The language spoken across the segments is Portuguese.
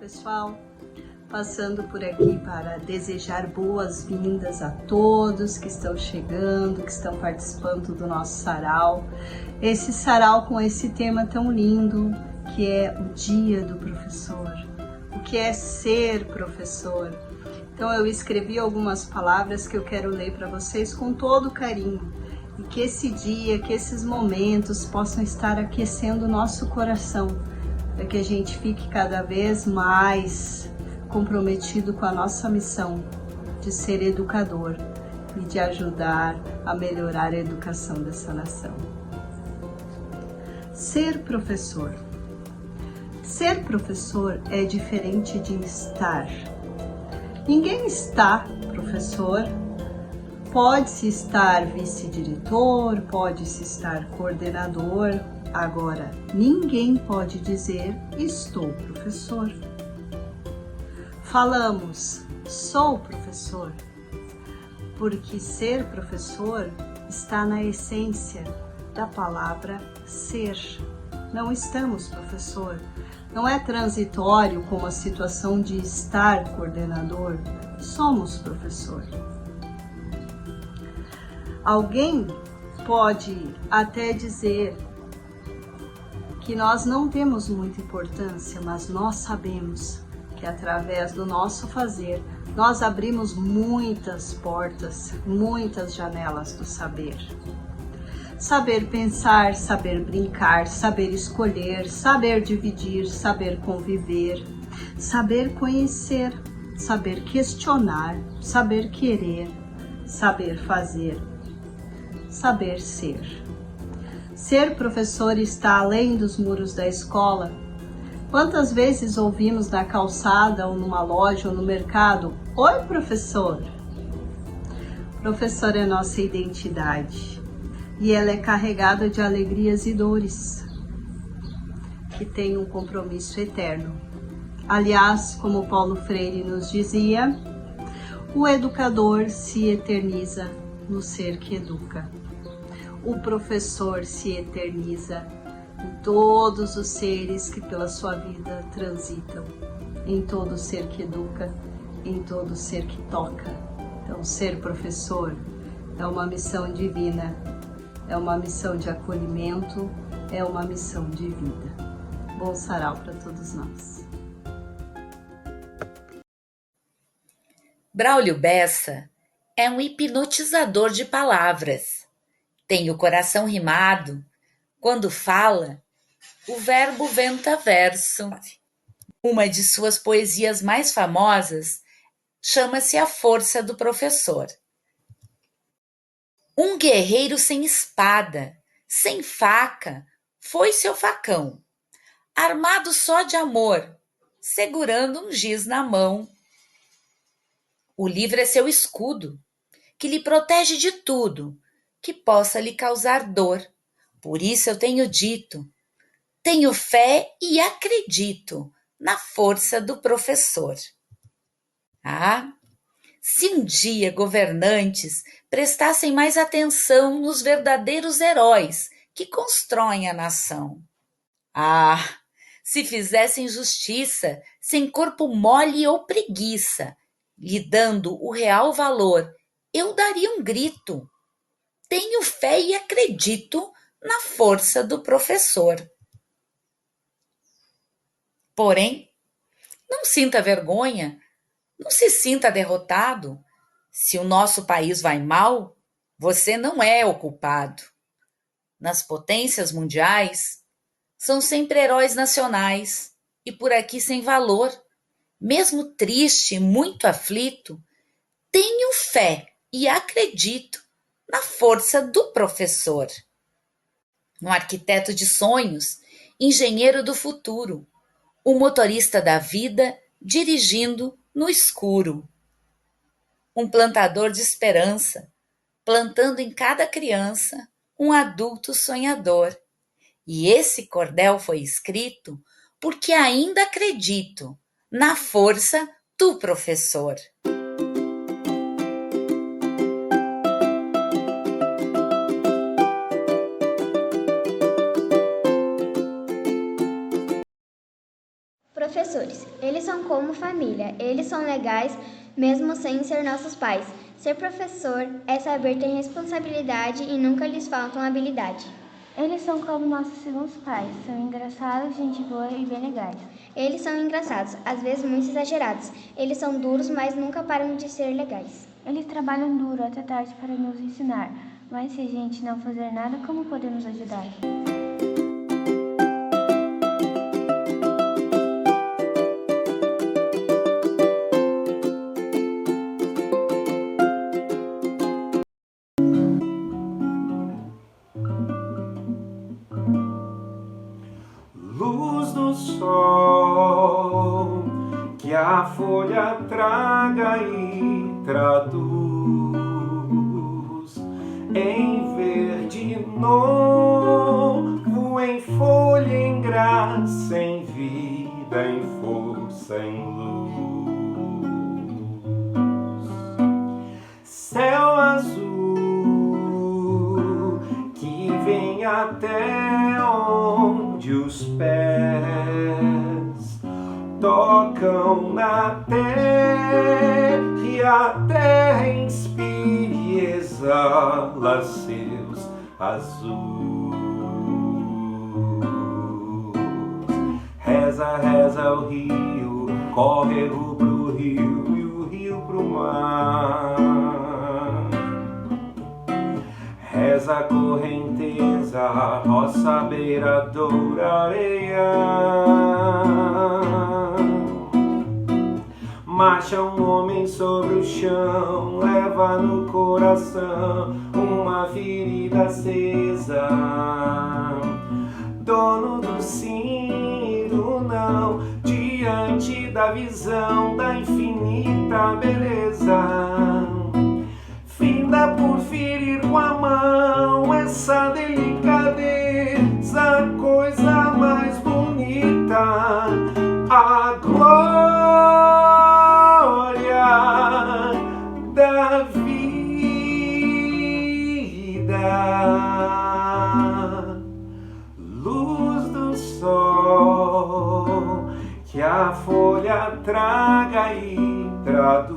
pessoal? Passando por aqui para desejar boas-vindas a todos que estão chegando, que estão participando do nosso sarau. Esse sarau com esse tema tão lindo, que é o Dia do Professor. O que é ser professor? Então eu escrevi algumas palavras que eu quero ler para vocês com todo carinho. E que esse dia, que esses momentos possam estar aquecendo o nosso coração, para que a gente fique cada vez mais comprometido com a nossa missão de ser educador e de ajudar a melhorar a educação dessa nação. Ser professor. Ser professor é diferente de estar. Ninguém está professor. Pode-se estar vice-diretor, pode-se estar coordenador. Agora, ninguém pode dizer estou professor. Falamos sou professor, porque ser professor está na essência da palavra ser. Não estamos professor. Não é transitório como a situação de estar coordenador. Somos professor. Alguém pode até dizer que nós não temos muita importância, mas nós sabemos que através do nosso fazer, nós abrimos muitas portas, muitas janelas do saber. Saber pensar, saber brincar, saber escolher, saber dividir, saber conviver, saber conhecer, saber questionar, saber querer, saber fazer. Saber ser. Ser professor está além dos muros da escola. Quantas vezes ouvimos na calçada ou numa loja ou no mercado: "Oi, professor!" Professor é nossa identidade e ela é carregada de alegrias e dores, que tem um compromisso eterno. Aliás, como Paulo Freire nos dizia, o educador se eterniza no ser que educa. O professor se eterniza em todos os seres que pela sua vida transitam, em todo ser que educa, em todo ser que toca. Então, ser professor é uma missão divina, é uma missão de acolhimento, é uma missão de vida. Bom sarau para todos nós. Braulio Bessa é um hipnotizador de palavras. Tem o coração rimado. Quando fala, o verbo venta verso. Uma de suas poesias mais famosas chama-se A Força do Professor. Um guerreiro sem espada, sem faca, foi seu facão, armado só de amor, segurando um giz na mão. O livro é seu escudo, que lhe protege de tudo que possa lhe causar dor. Por isso eu tenho dito, tenho fé e acredito na força do professor. Ah, se um dia governantes prestassem mais atenção nos verdadeiros heróis que constroem a nação. Ah, se fizessem justiça sem corpo mole ou preguiça, lhe dando o real valor, eu daria um grito. Tenho fé e acredito na força do professor. Porém, não sinta vergonha, não se sinta derrotado. Se o nosso país vai mal, você não é o culpado. Nas potências mundiais, são sempre heróis nacionais e por aqui sem valor. Mesmo triste e muito aflito, tenho fé e acredito na força do professor. Um arquiteto de sonhos, engenheiro do futuro, um motorista da vida dirigindo no escuro. Um plantador de esperança, plantando em cada criança um adulto sonhador. E esse cordel foi escrito porque ainda acredito na força do professor. Professores, Eles são como família, eles são legais mesmo sem ser nossos pais. Ser professor é saber ter responsabilidade e nunca lhes faltam habilidade. Eles são como nossos segundos pais, são engraçados, gente boa e bem legais. Eles são engraçados, às vezes muito exagerados. Eles são duros, mas nunca param de ser legais. Eles trabalham duro até tarde para nos ensinar, mas se a gente não fazer nada, como podemos ajudar? Luz do sol, que a folha traga e traduz em verde novo, em folha, em graça, em vida, em força, em luz. Céu azul, que vem até onde os pés tocam na terra, e a terra inspire e exala seus azuis. Reza, reza o rio, córrego pro rio e o rio pro mar. Reza a correnteza, roça, beiradoura, areia. Marcha um homem sobre o chão, leva no coração uma ferida acesa. Dono do sim e do não, diante da visão da infinita beleza. Finda por ferir com a mão essa delicadeza, coisa mais bonita, a glória da vida. Luz do sol, que a folha traga e traduz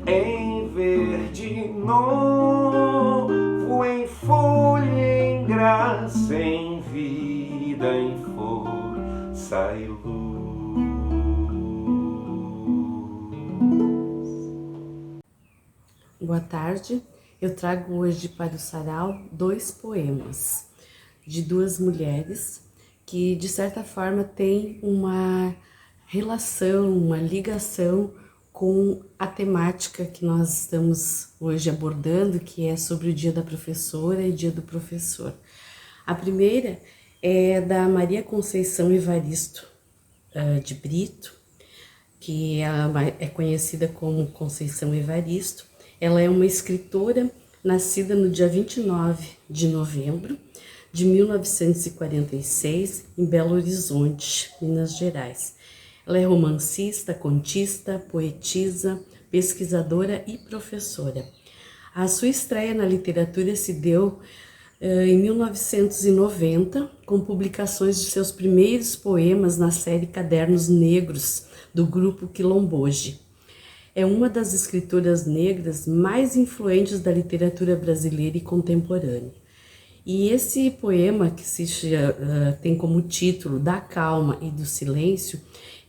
em verde novo, em folha, em graça, em vida, em força e luz. Boa tarde, eu trago hoje para o sarau 2 poemas de 2 mulheres que de certa forma têm uma relação, uma ligação com a temática que nós estamos hoje abordando, que é sobre o Dia da Professora e Dia do Professor. A primeira é da Maria Conceição Evaristo de Brito, que ela é conhecida como Conceição Evaristo. Ela é uma escritora nascida no dia 29 de novembro de 1946, em Belo Horizonte, Minas Gerais. Ela é romancista, contista, poetisa, pesquisadora e professora. A sua estreia na literatura se deu em 1990, com publicações de seus primeiros poemas na série Cadernos Negros, do grupo Quilomboje. É uma das escritoras negras mais influentes da literatura brasileira e contemporânea. E esse poema, que tem como título Da Calma e do Silêncio,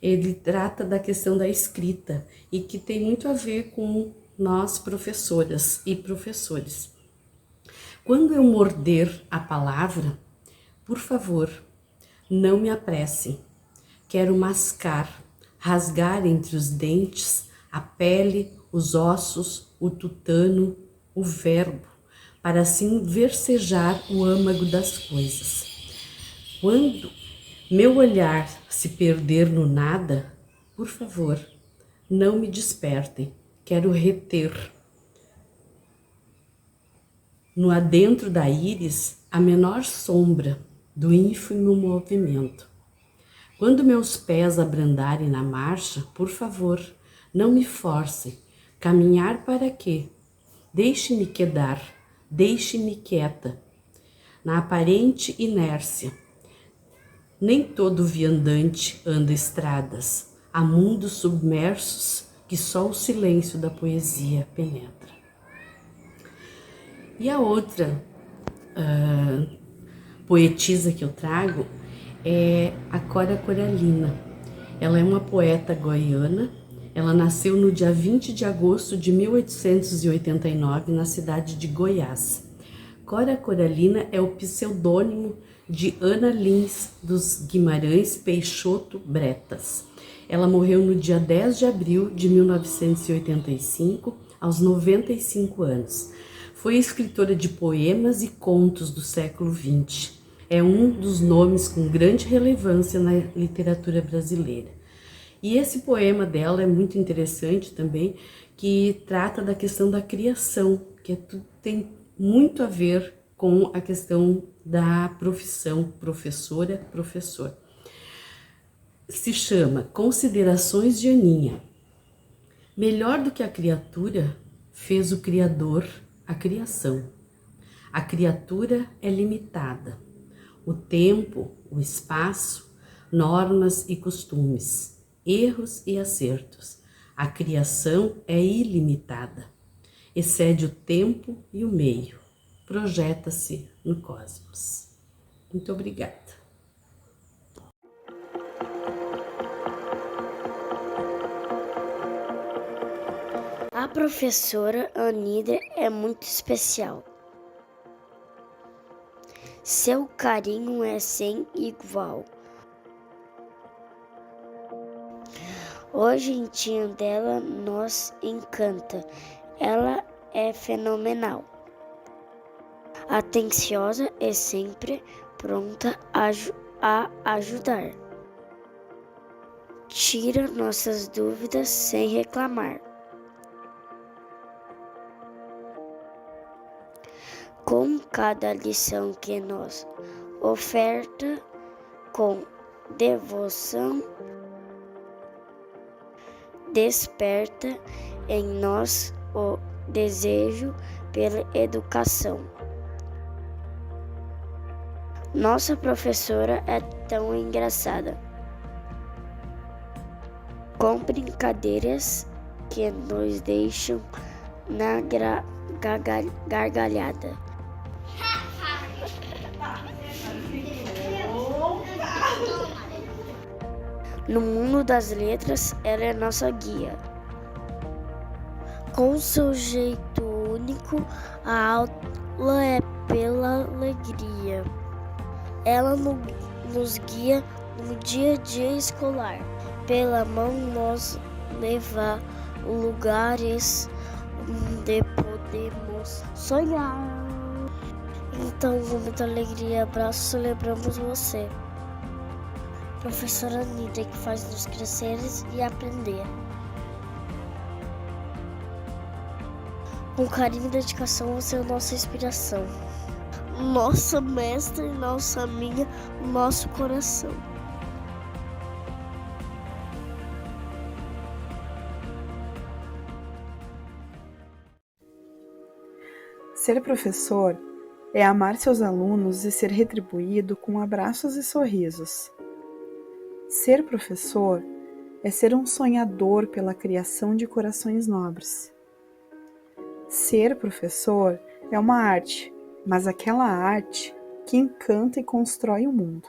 ele trata da questão da escrita e que tem muito a ver com nós, professoras e professores. Quando eu morder a palavra, por favor, não me apressem. Quero mascar, rasgar entre os dentes a pele, os ossos, o tutano, o verbo, para assim versejar o âmago das coisas. Quando meu olhar se perder no nada, por favor, não me despertem, quero reter. No adentro da íris, a menor sombra do ínfimo movimento. Quando meus pés abrandarem na marcha, por favor, não me forcem. Caminhar para quê? Deixe-me quedar, deixe-me quieta. Na aparente inércia, Nem todo viandante anda estradas, há mundos submersos que só o silêncio da poesia penetra. E a outra poetisa que eu trago é a Cora Coralina. Ela é uma poeta goiana. Ela nasceu no dia 20 de agosto de 1889 na cidade de Goiás. Cora Coralina é o pseudônimo de Ana Lins dos Guimarães Peixoto Bretas. Ela morreu no dia 10 de abril de 1985, aos 95 anos. Foi escritora de poemas e contos do século XX. É um dos nomes com grande relevância na literatura brasileira. E esse poema dela é muito interessante também, que trata da questão da criação, que tem muito a ver com a questão da profissão professora, professor. Se chama Considerações de Aninha. Melhor do que a criatura, fez o Criador a criação. A criatura é limitada. O tempo, o espaço, normas e costumes, erros e acertos. A criação é ilimitada. Excede o tempo e o meio. Projeta-se no cosmos. Muito obrigada. A professora Anida é muito especial. Seu carinho é sem igual. O jeitinho dela nos encanta. Ela é fenomenal. Atenciosa e sempre pronta a ajudar. Tira nossas dúvidas sem reclamar. Com cada lição que nos oferta, com devoção, desperta em nós o desejo pela educação. Nossa professora é tão engraçada, com brincadeiras que nos deixam na gargalhada. No mundo das letras, ela é nossa guia. Com seu jeito único, a aula é pela alegria. Ela nos guia no dia a dia escolar. Pela mão nos leva a lugares onde podemos sonhar. Então, com muita alegria e abraço, celebramos você, professora Anida, que faz nos crescer e aprender. Com carinho e dedicação, você é nossa inspiração. Nossa mestra, nossa amiga, nosso coração. Ser professor é amar seus alunos e ser retribuído com abraços e sorrisos. Ser professor é ser um sonhador pela criação de corações nobres. Ser professor é uma arte, mas aquela arte que encanta e constrói o mundo.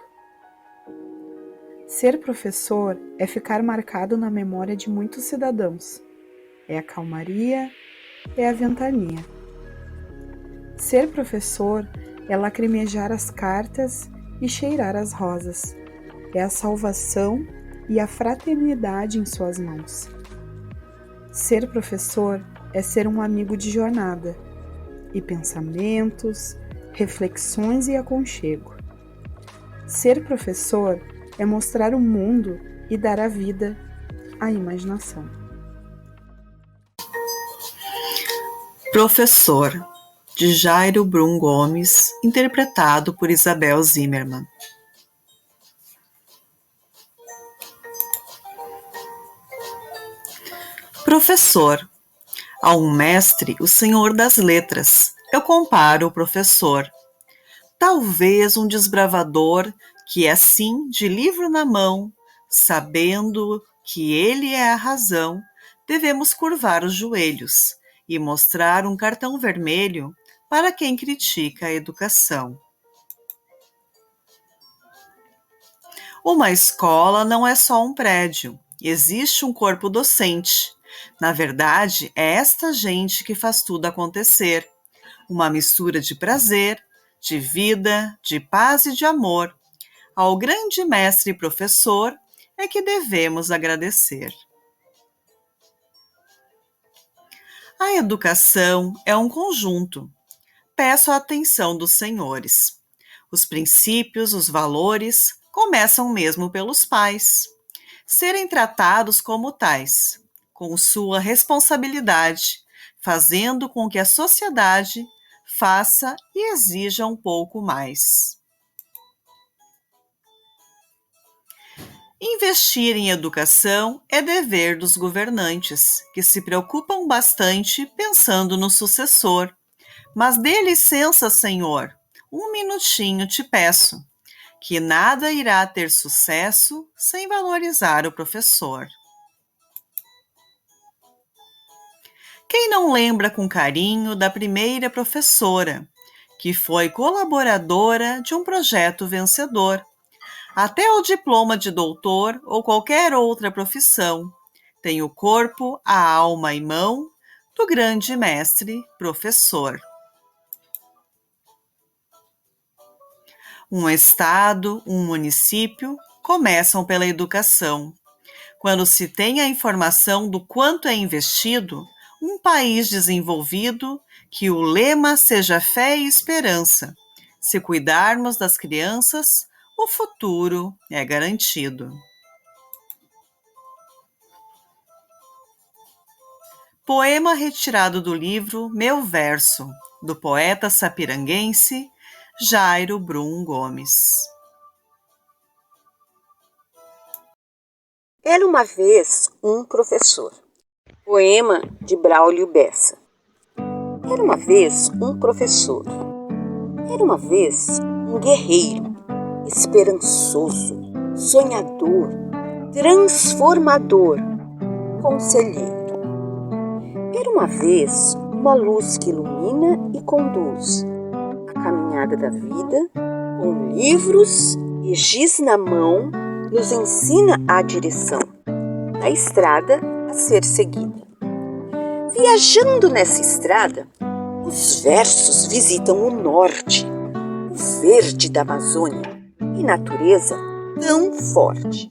Ser professor é ficar marcado na memória de muitos cidadãos. É a calmaria, é a ventania. Ser professor é lacrimejar as cartas e cheirar as rosas. É a salvação e a fraternidade em suas mãos. Ser professor é ser um amigo de jornada, e pensamentos, reflexões e aconchego. Ser professor é mostrar o mundo e dar à vida a imaginação. Professor, de Jairo Brum Gomes, interpretado por Isabel Zimmermann. Professor. A um mestre, o senhor das letras, eu comparo o professor. Talvez um desbravador que assim, de livro na mão, sabendo que ele é a razão, devemos curvar os joelhos e mostrar um cartão vermelho para quem critica a educação. Uma escola não é só um prédio, existe um corpo docente. Na verdade, é esta gente que faz tudo acontecer. Uma mistura de prazer, de vida, de paz e de amor. Ao grande mestre e professor é que devemos agradecer. A educação é um conjunto. Peço a atenção dos senhores. Os princípios, os valores, começam mesmo pelos pais. Serem tratados como tais, com sua responsabilidade, fazendo com que a sociedade faça e exija um pouco mais. Investir em educação é dever dos governantes, que se preocupam bastante pensando no sucessor. Mas dê licença, senhor, um minutinho te peço, que nada irá ter sucesso sem valorizar o professor. Quem não lembra com carinho da primeira professora, que foi colaboradora de um projeto vencedor, até o diploma de doutor ou qualquer outra profissão, tem o corpo, a alma e mão do grande mestre professor. Um estado, um município começam pela educação. Quando se tem a informação do quanto é investido, um país desenvolvido, que o lema seja fé e esperança. Se cuidarmos das crianças, o futuro é garantido. Poema retirado do livro Meu Verso, do poeta sapiranguense Jairo Brum Gomes. Era uma vez um professor. Poema de Braulio Bessa. Era uma vez um professor. Era uma vez um guerreiro, esperançoso, sonhador, transformador, conselheiro. Era uma vez uma luz que ilumina e conduz a caminhada da vida, com livros e giz na mão, nos ensina a direção da estrada a ser seguida. Viajando nessa estrada, os versos visitam o norte, o verde da Amazônia e natureza tão forte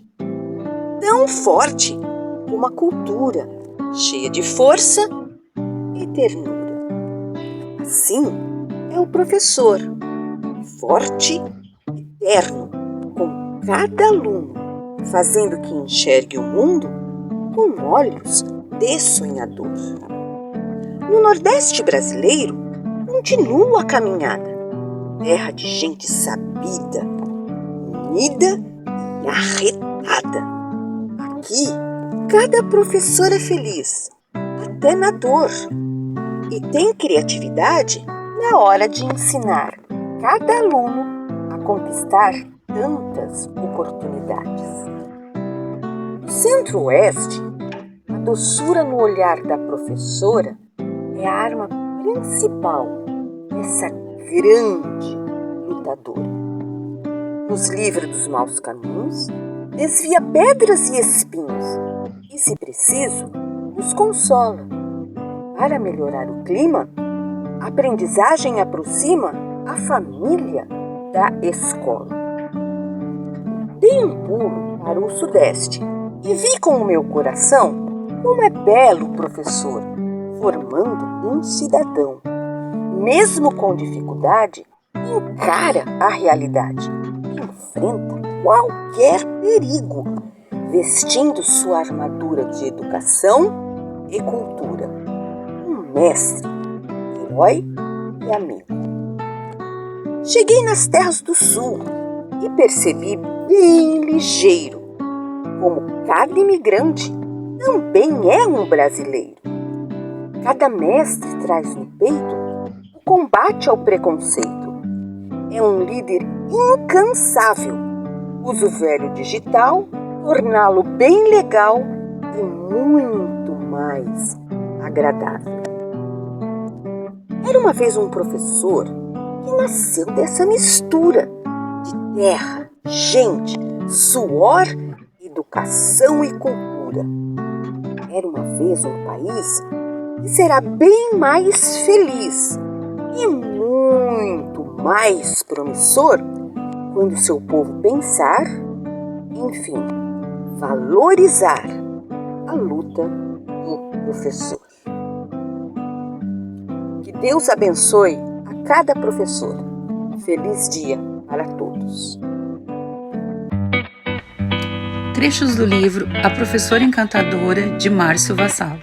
como a cultura, cheia de força e ternura. Assim é o professor, forte e terno, com cada aluno, fazendo que enxergue o mundo com olhos de sonhador. No Nordeste brasileiro, continua a caminhada, terra de gente sabida, unida e arretada. Aqui, cada professor é feliz, até na dor, e tem criatividade na hora de ensinar cada aluno a conquistar tantas oportunidades. No Centro-Oeste, a doçura no olhar da professora é a arma principal dessa grande lutadora. Nos livra dos maus caminhos, desvia pedras e espinhos e, se preciso, nos consola. Para melhorar o clima, a aprendizagem aproxima a família da escola. Dei um pulo para o Sudeste e vi com o meu coração como é belo o professor, formando um cidadão. Mesmo com dificuldade, encara a realidade, enfrenta qualquer perigo, vestindo sua armadura de educação e cultura. Um mestre, herói e amigo. Cheguei nas terras do sul e percebi bem ligeiro como cada imigrante também é um brasileiro. Cada mestre traz no peito o combate ao preconceito. É um líder incansável Usa o velho digital, torná-lo bem legal e muito mais agradável. Era uma vez um professor que nasceu dessa mistura de terra, gente, suor, educação e cultura. Era uma vez um país que será bem mais feliz e muito mais promissor quando seu povo pensar, enfim, valorizar a luta do professor. Que Deus abençoe a cada professor. Feliz dia para todos. Trechos do livro A Professora Encantadora, de Márcio Vassalo.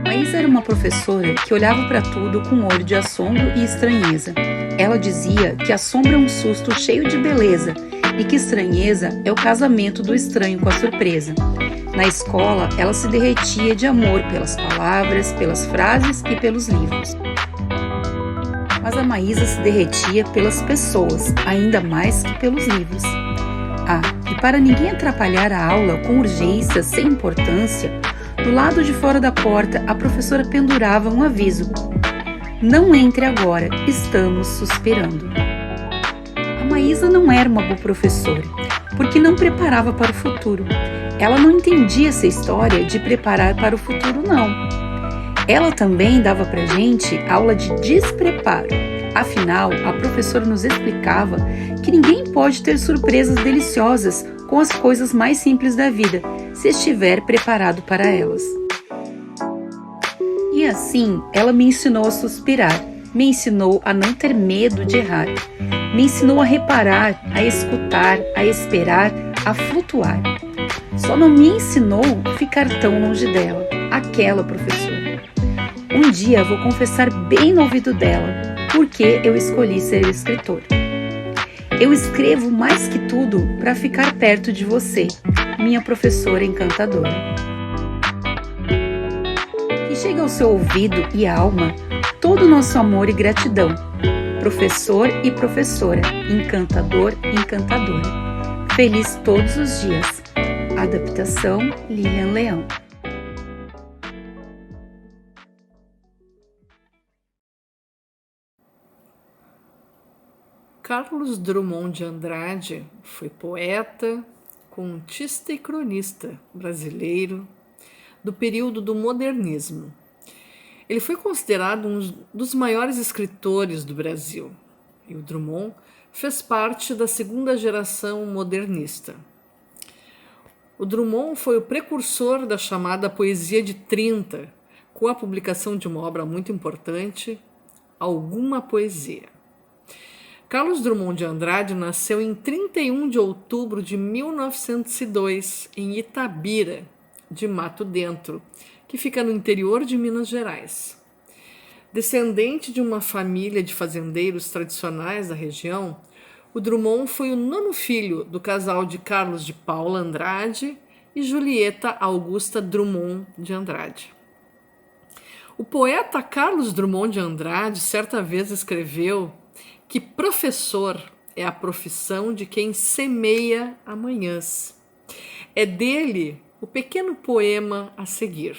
Maísa era uma professora que olhava para tudo com um olho de assombro e estranheza. Ela dizia que assombro é um susto cheio de beleza e que estranheza é o casamento do estranho com a surpresa. Na escola, ela se derretia de amor pelas palavras, pelas frases e pelos livros. Mas a Maísa se derretia pelas pessoas, ainda mais que pelos livros. E para ninguém atrapalhar a aula com urgência, sem importância, do lado de fora da porta, a professora pendurava um aviso: "Não entre agora, estamos suspirando." A Maísa não era uma boa professora, porque não preparava para o futuro. Ela não entendia essa história de preparar para o futuro, não. Ela também dava pra gente aula de despreparo. Afinal, a professora nos explicava que ninguém pode ter surpresas deliciosas com as coisas mais simples da vida, se estiver preparado para elas. E assim, ela me ensinou a suspirar, me ensinou a não ter medo de errar, me ensinou a reparar, a escutar, a esperar, a flutuar. Só não me ensinou a ficar tão longe dela, aquela professora. Um dia vou confessar bem no ouvido dela por que eu escolhi ser escritor. Eu escrevo mais que tudo para ficar perto de você, minha professora encantadora. Que chegue ao seu ouvido e alma todo o nosso amor e gratidão, professor e professora, encantador e encantadora. Feliz todos os dias. Adaptação Lilian Leão. Carlos Drummond de Andrade foi poeta, contista e cronista brasileiro do período do modernismo. Ele foi considerado um dos maiores escritores do Brasil, e o Drummond fez parte da segunda geração modernista. O Drummond foi o precursor da chamada poesia de 30, com a publicação de uma obra muito importante, Alguma Poesia. Carlos Drummond de Andrade nasceu em 31 de outubro de 1902, em Itabira, de Mato Dentro, que fica no interior de Minas Gerais. Descendente de uma família de fazendeiros tradicionais da região, o Drummond foi o 9º filho do casal de Carlos de Paula Andrade e Julieta Augusta Drummond de Andrade. O poeta Carlos Drummond de Andrade certa vez escreveu que professor é a profissão de quem semeia amanhãs. É dele o pequeno poema a seguir.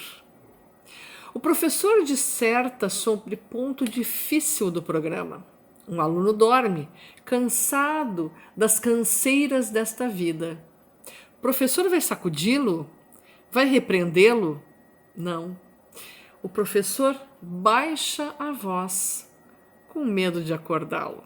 O professor disserta sobre ponto difícil do programa. Um aluno dorme, cansado das canseiras desta vida. O professor vai sacudi-lo? Vai repreendê-lo? Não. O professor baixa a voz, com medo de acordá-lo.